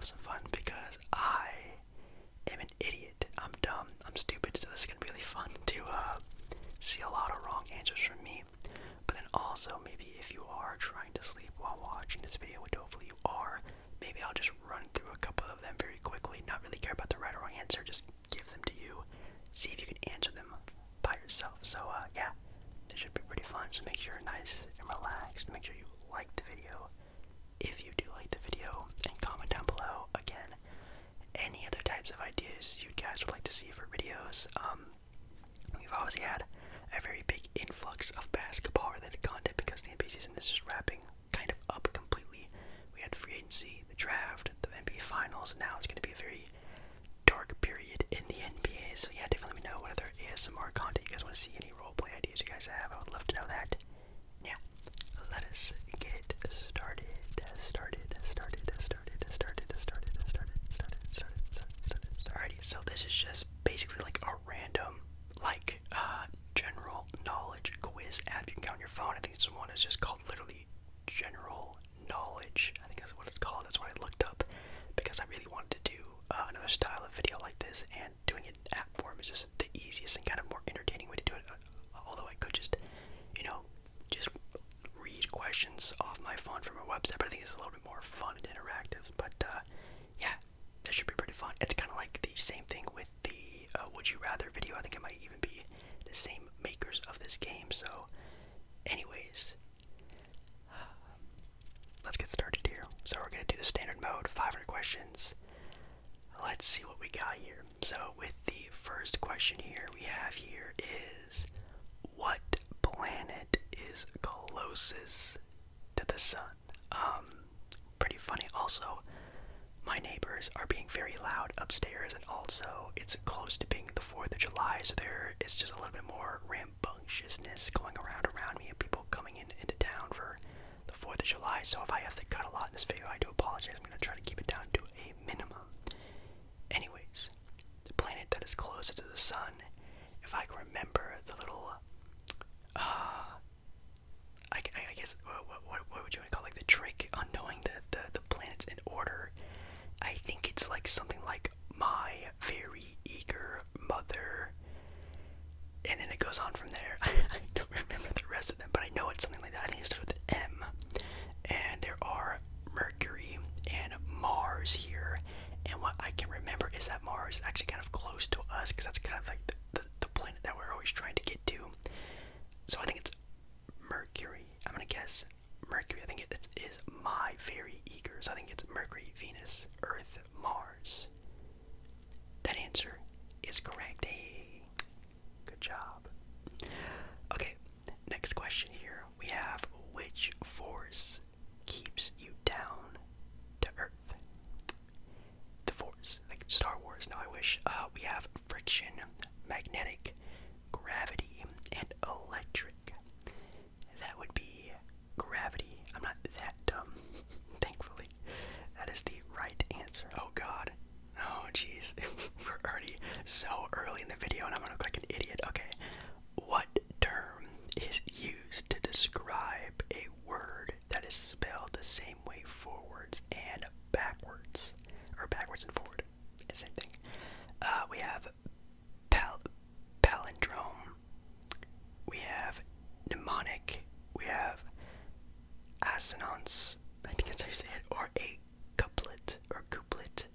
have some fun because I am an idiot. I'm dumb. I'm stupid. So this is gonna be really fun to see a lot of wrong answers from me. But then also, maybe if you are trying to sleep while watching this video, which hopefully you are, maybe I'll just run through a couple of them very quickly, not really care about the right or wrong answer, just give them to you, see if you can answer them by yourself. So yeah, this should be pretty fun, so make sure you're nice and relaxed, make sure you like the video, if you do like the video, and comment down below, again, any other types of ideas you guys would like to see for videos. We've obviously had a very big influx of basketball-related content because the NBA season is just wrapping kind of up completely. We had free agency, the draft, the NBA finals, and now it's going to be a very dark period in the NBA. So yeah, definitely let me know what other ASMR content you guys want to see, any roleplay ideas you guys have. I would love to know that. Yeah, let us get started. Alrighty, so this is just basically like a random, like, general knowledge quiz app you can get on your phone. I think this one is just called literally general knowledge. I think that's what it's called. That's what I looked up because I really wanted to do another style of video like this, and doing it in app form is just the easiest and kind of more entertaining way to do it. Although I could just, just read questions off my phone from a website, but I think it's a little bit more fun and interactive. But yeah, that should be pretty fun. It's kind of like the same thing with the Would You Rather video. I think it might even be the same makers of this game. So anyways, let's get started here. So we're going to do the standard mode, 500 questions. Let's see what we got here. So with the first question here we have here is, what planet is closest to the sun? Pretty funny. Also, my neighbors are being very loud upstairs, and also it's close to being the 4th of July, so there is just a little bit more rambunctiousness going around me, and people coming into town for the 4th of July. So if I have to cut a lot in this video, I do apologize. I'm going to try to keep it down to a minimum. Anyways, the planet that is closest to the sun, if I can remember the little, I guess, what would you want to call, like, the trick on knowing the planets in order? I think it's like something like my very eager mother, and then it goes on from there. I don't remember the rest of them, but I know it's something like that. I think it starts with an M, and there are Mercury and Mars here, and what I can remember is that Mars is actually kind of close to us, because that's kind of like the planet that we're always trying to get to. So I think it's Mercury. I'm gonna guess Mercury. I think it is my very eager. So I think it's Mercury, Venus, Earth, Mars. That answer is correct. Hey, good job. Okay, next question here. We have, which force keeps you down to Earth? The Force, like Star Wars. No, I wish. We have friction, magnetic, gravity, and electric. That would be gravity. I'm not that dumb, thankfully. That is the right answer. Oh god. Oh jeez. We're already so early in the video and I'm gonna look like an idiot. Okay. What term is used to describe a word that is spelled the same way forwards and backwards? Or backwards and forward. Same thing. We have palindrome. We have mnemonic. We have assonance. I think that's how you say it. Or a couplet. Or couplet.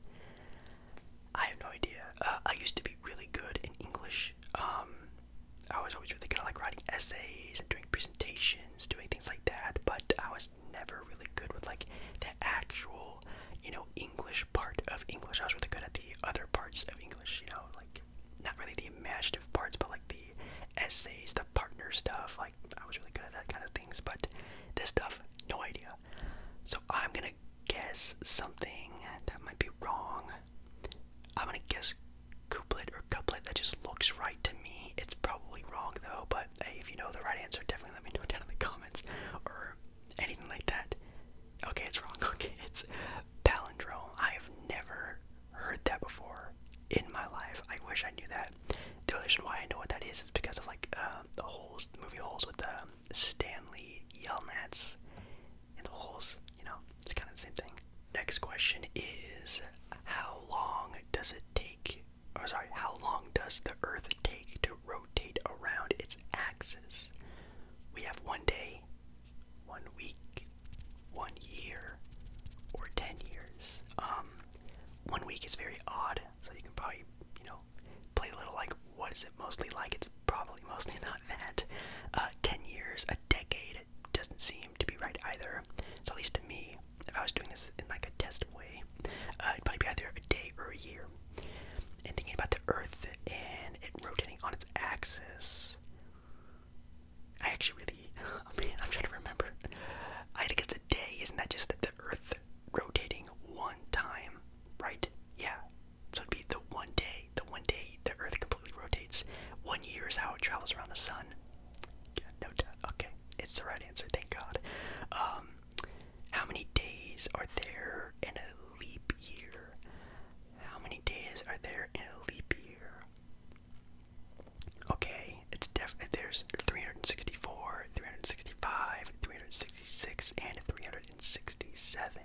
I have no idea. I used to be really good in English. I was always really good at like writing essays and doing presentations, doing things like that, but I was never really good with like the actual, English part of English. I was really good at the other parts of English, like not really the imaginative parts, but like the essays, the partner stuff. Like I was really good at that kind of things, but this stuff, no idea. So I'm gonna guess something that might be wrong. I'm gonna guess couplet or couplet. That just looks right to me. It's probably wrong though, but hey, if you know the right answer, definitely let me know down in the comments or anything like that. Okay, it's wrong. Okay, it's palindrome. I have never heard that before in my life. I wish I knew that. The only reason why I know what that is because of like the movie Holes 1 week is very odd, so you can probably, play a little like, what is it mostly like? It's probably mostly not that. 10 years, a decade, doesn't seem to be right either. So at least to me, if I was doing this in like a test way, it'd probably be either a day or a year. And thinking about the Earth and it rotating on its axis, I actually really, oh man, I'm trying to remember. I think it's a day. Isn't that just the Earth rotating one time, right? Yeah. So it'd be the one day the Earth completely rotates. 1 year is how it travels around the sun. Yeah, no doubt. Okay, it's the right answer. Thank God. How many days are there in a leap year? How many days are there in a leap year? Okay, it's definitely there's 364, 365, 366, and 367.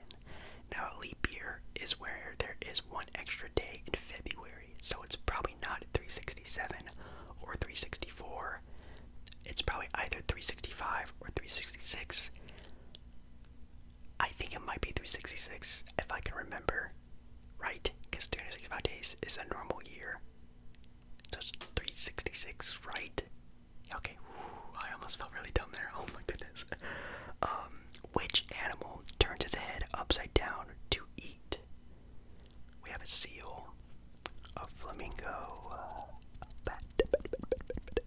Now, a leap year is where there is one extra day in February, so it's probably not 367 or 364. It's probably either 365 or 366. I think it might be 366, if I can remember, right? Because 365 days is a normal year. So it's 366, right? Okay, I almost felt really dumb there. Oh my goodness. Which animal turns its head upside down to eat? We have a seal, a flamingo, a bat,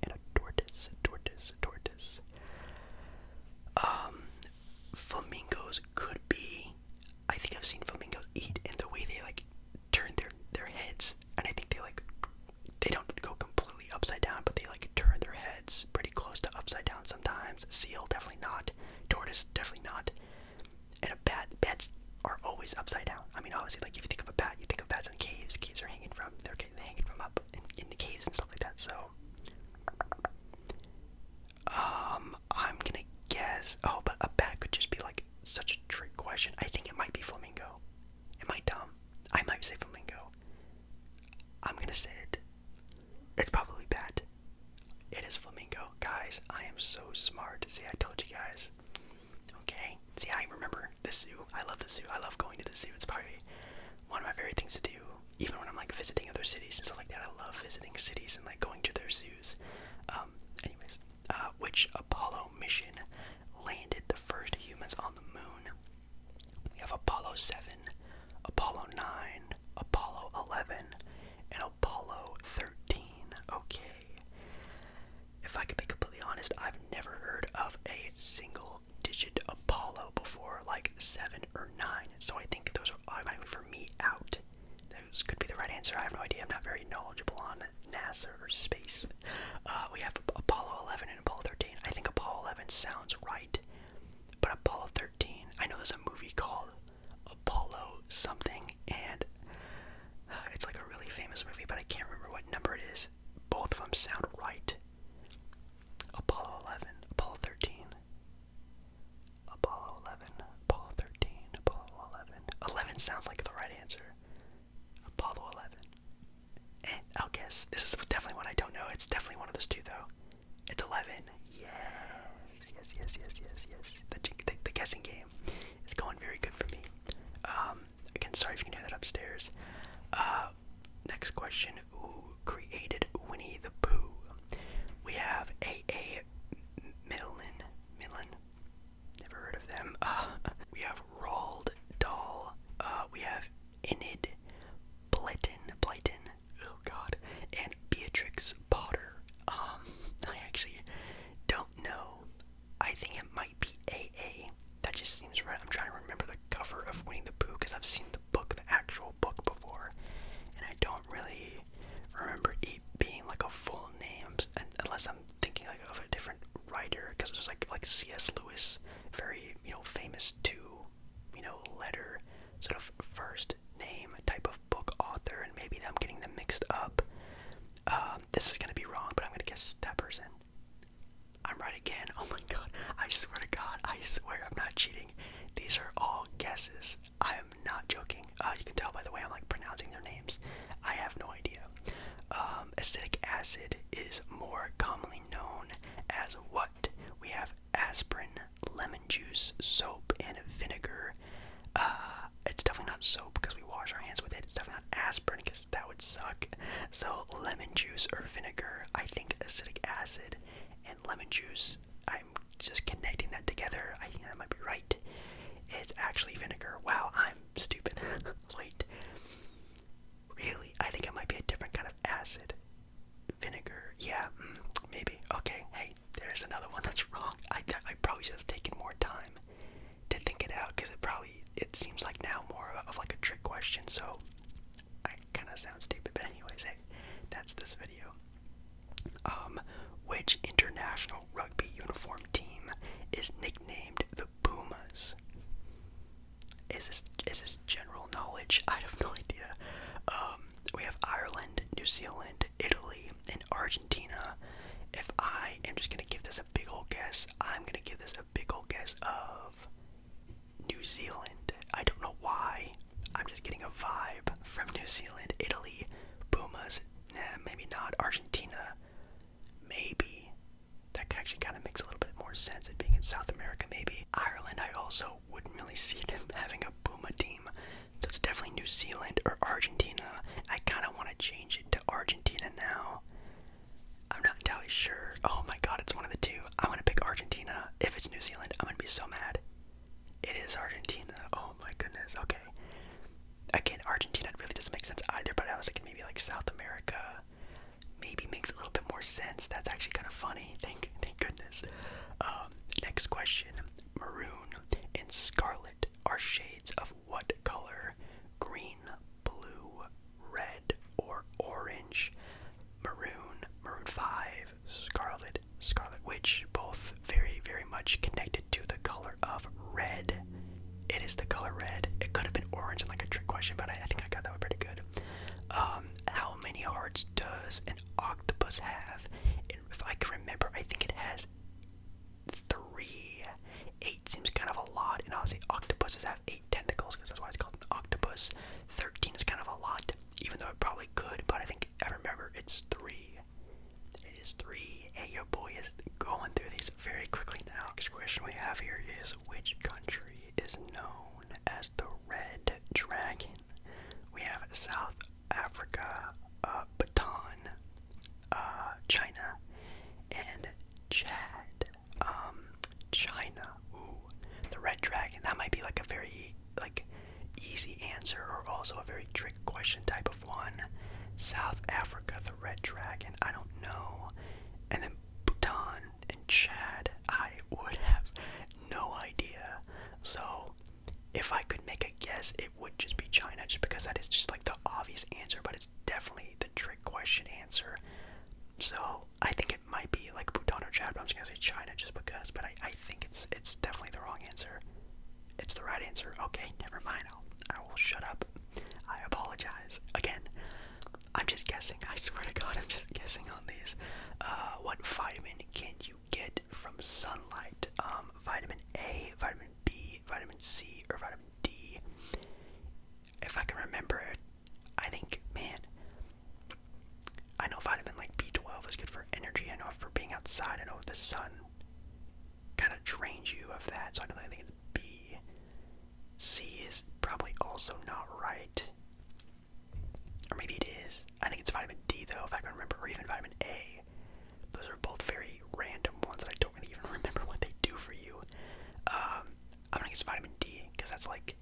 and a tortoise. Flamingos could be. I think I've seen flamingos eat in the way they like turn their heads, and I think they don't go completely upside down, but they like turn their heads pretty close to upside down sometimes. Seal definitely not. Tortoise definitely not. And a bat. Bats are always upside down. I mean, obviously, like if you think of a bat, you think of bats in caves. Caves are hanging from up in the caves and stuff like that. So, I'm gonna guess. Oh, but a bat could just be like such a trick question. I think it might be flamingo. Am I dumb? I might say flamingo. I'm gonna say it. It's probably bat. It is flamingo. Guys, I am so smart. See, I told you guys. Okay. See, I remember the zoo. I love the zoo. I love going to the zoo. It's probably one of my favorite things to do. Even when I'm like visiting other cities and stuff like that, I love visiting cities and like going to their zoos. Anyways, which Apollo mission landed the first humans on the moon? We have Apollo 7, Apollo 9, Apollo 11, and Apollo 13. Okay. If I could be completely honest, I've never heard of a single digit Apollo before, like 7 or 9. So I think those are automatically for me out. Those could be the right answer. I have no idea. I'm not very knowledgeable on NASA or space. We have Apollo 11 and Apollo 13. I think Apollo 11 sounds right, but Apollo 13, I know there's a movie called Apollo something, and it's like a really famous movie, but I can't remember what number it is. Both of them sound right. Apollo 11, Apollo 13, Apollo 11, Apollo 13, Apollo 11. 11 sounds like the right answer. Apollo 11. I'll guess. This is definitely one I don't know. It's definitely one of those two, though. It's 11. Yes. The guessing game is going very good for me. Again, sorry if you can hear that upstairs. Next question. Who created Winnie the Pooh? We have A.A. Millen. Never heard of them. We have Roald Dahl. We have Enid Blyton. Oh God. And Beatrix Potter. I actually don't know. I think it might be A.A. That just seems right. I'm trying to remember the cover of Winnie the Pooh because I've seen the actual book before, and I don't really remember it being like a full name, unless I'm thinking like of a different writer, because it was like C.S. Lewis, very famous letter sort of first name type of book author, and maybe I'm getting them mixed up. This is gonna be wrong, but I'm gonna guess that person. I'm right again. Oh my God. I swear to God. I swear I'm not cheating. These are all guesses. I am not joking. You can tell by the way I'm like pronouncing their names. I have no idea. Acetic acid is more commonly known as what? We have aspirin, lemon juice, soap, and vinegar. It's definitely not soap because we wash our hands with it. It's definitely aspirin because that would suck. So lemon juice or vinegar. I think acetic acid and lemon juice. I'm just connecting that together. I think that might be right. It's actually vinegar. Wow, I'm stupid. Wait. Really? I think it might be a different kind of acid. Vinegar. Yeah, maybe. Okay, hey, there's another one that's wrong. I probably should have taken more time to think it out because it seems like now more of like a trick question, so I kind of sound stupid. But anyways, hey, that's this video. Which international rugby uniform team is nicknamed the Pumas? Is this general knowledge? I have no idea. We have Ireland, New Zealand, Italy, and Argentina. If I am just gonna give this a big old guess, I'm gonna give this a big old guess of New Zealand. I don't know why. I'm just getting a vibe from New Zealand. Italy, Pumas, maybe not. Argentina, maybe. That actually kind of makes a little bit more sense, it being in South America, maybe. Ireland, I also wouldn't really see them having a Puma team. So it's definitely New Zealand or Argentina. I kind of want to change it to Argentina now. I'm not entirely sure. Oh my god, it's one of the two. I'm going to pick Argentina. If it's New Zealand, I'm going to be so mad. It is Argentina. Oh my goodness. Okay. Again, Argentina really doesn't make sense either, but I was thinking maybe like South America. Maybe makes a little bit more sense. That's actually kind of funny. Thank goodness. Next question. Maroon and scarlet are shades of what color? Green, blue, red, or orange? Maroon 5, scarlet, which both very, very much connected to the color of red. It is the color red. It could have been orange in like a trick question, but I think I got that one pretty good. How many hearts does an octopus have? If I can remember, I think it has 3. 8 seems kind of a lot, and honestly, octopuses have 8 tentacles because that's why it's called an octopus. 13 is kind of a lot, even though it probably could, but I remember it's 3. It is 3. Hey, your boy is going through these very quickly now. Next question we have here is, which country is known as the Red Dragon? We have South Africa, Bhutan, China, and Chad. China. Ooh, the Red Dragon. That might be like a very easy answer, or also a very trick question type of one. South Africa, the Red Dragon. I don't know. And then Bhutan and Chad. I would have no idea. So if I could make a guess, it would just be China, just because that is just like the obvious answer, but it's definitely the trick question answer. So I think it might be like Bhutan or Chad, but I'm just gonna say China just because, but I think it's definitely the wrong answer. It's the right answer. Okay, never mind. I will shut up. I apologize. Again, I'm just guessing. I swear to God, I'm just guessing on these. What vitamin can you get from sunlight? Vitamin A, vitamin B, vitamin C, or vitamin D? If I can remember it, I think, man, I know vitamin like B12 is good for energy. I know for being outside. I know the sun kind of drains you of that, so I think it's B. C is probably also not right. Or maybe it is. I think it's vitamin D though, if I can remember, or even vitamin A. Those are both very random ones that I don't really even remember what they do for you. I'm gonna guess vitamin D, because that's like,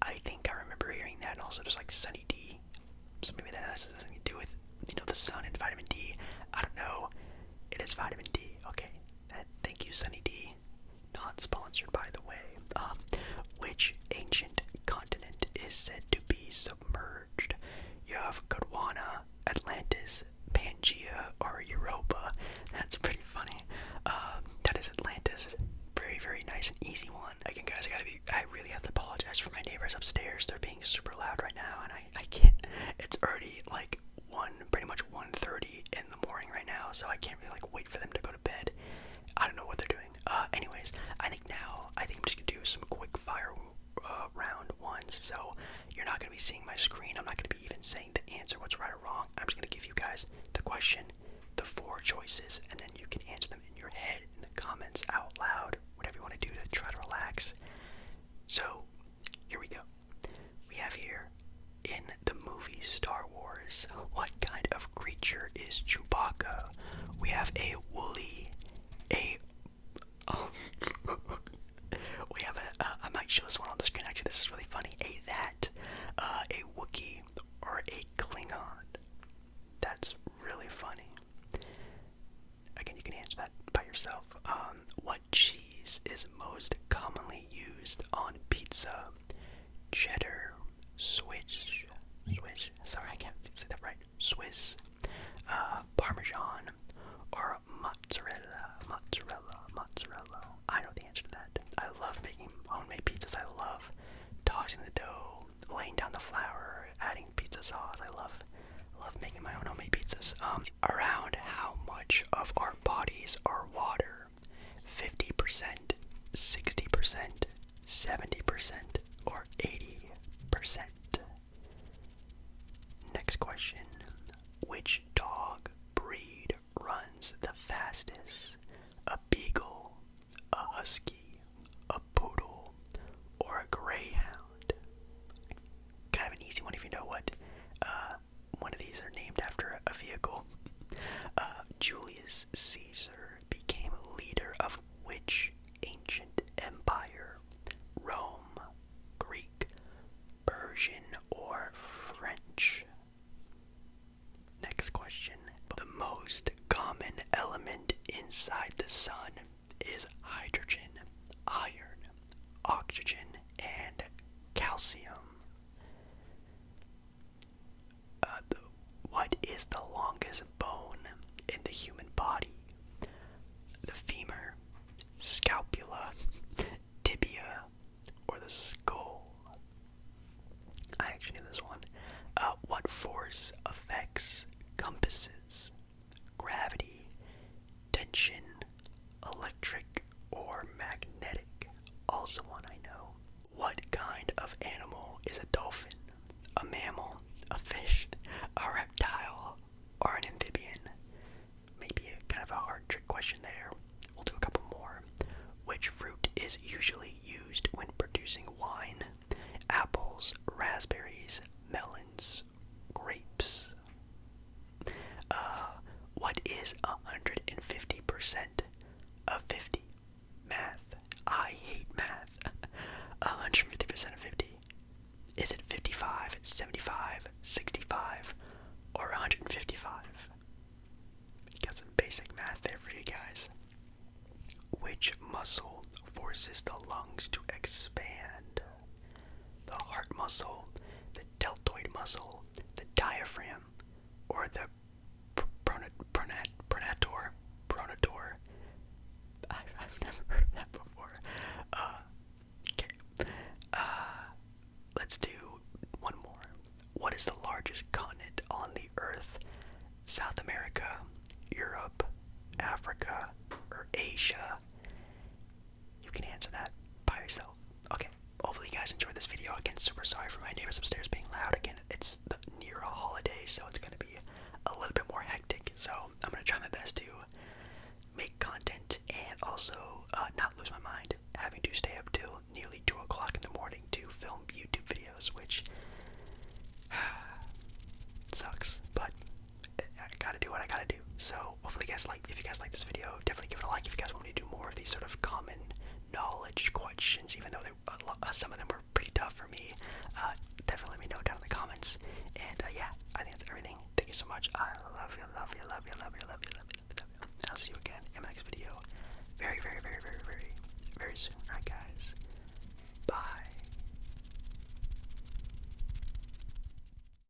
I think I remember hearing that, and also there's like Sunny D. So maybe that has something to do with, the sun and vitamin D. I don't know. It is vitamin D. Okay. Thank you, Sunny D. Not sponsored, by the way. Which ancient continent is said to be submerged? You have Gondwana, Atlantis, Pangea, or Europa. That's pretty funny. That is Atlantis. Very, very nice and easy one. Again, guys, I really have to apologize for my neighbors upstairs. They're being super loud right now, and I can't. It's already like pretty much 1:30 in the morning right now, so I can't really wait for them to go to bed. I don't know what they're doing. Anyways, I think I'm just gonna do some quick fire round ones. So you're not gonna be seeing my screen. I'm not gonna be even saying the answer, what's right or wrong. I'm just gonna give you guys the question, the 4 choices, and then you can answer them in your head, in the comments, out loud, whatever you want to do to try to relax. So here we go. We have here, in the movie laying down the flour, adding pizza sauce. I love making my own homemade pizzas. Around how much of our bodies are water? 50%, 60%, 70%, or 80%? Next question. Which dog breed runs the fastest? A beagle, a husky, a poodle, or a greyhound? Kind of an easy one if you know what one of these are named after a vehicle. Julius Caesar became leader of which ancient empire? Rome, Greek, Persian, or French? Next question. The most common element inside the sun is hydrogen, iron, oxygen, and calcium. What is the longest bone in the human body? The femur, scapula, tibia, or the skull? I actually knew this one. What force affects compasses? Gravity, tension, electric, or magnetic? Also one I know. What kind of animal is a dolphin? A mammal, a fish, a reptile, or an amphibian? Maybe kind of a hard trick question there. We'll do a couple more. Which fruit is usually used when producing wine? Apples, raspberries, melons, grapes. What is 150% of 50? Math. I hate math. 150% of 50. Is it 55, 75, 65, or 155? Got some basic math there for you guys. Which muscle forces the lungs to expand? The heart muscle, the deltoid muscle, the diaphragm, or the pronator? I've never heard that before. Okay. Let's do one more. What is the largest continent on the earth? South America, Europe, Africa, or Asia? You can answer that by yourself. Okay, hopefully you guys enjoyed this video. Again, super sorry for my neighbors upstairs being loud. Again, it's near a holiday, so it's going to be a little bit more hectic. So I'm going to try my best to make content and also not lose my mind having to stay up till nearly 2 o'clock in the morning to film YouTube videos, which sucks, but I gotta do what I gotta do. So hopefully you guys if you guys like this video, definitely give it a like. If you guys want me to do more of these sort of common knowledge questions, even though some of them were pretty tough for me, definitely let me know down in the comments. And yeah, I think that's everything. Thank you so much. I love you. I'll see you again in my next video.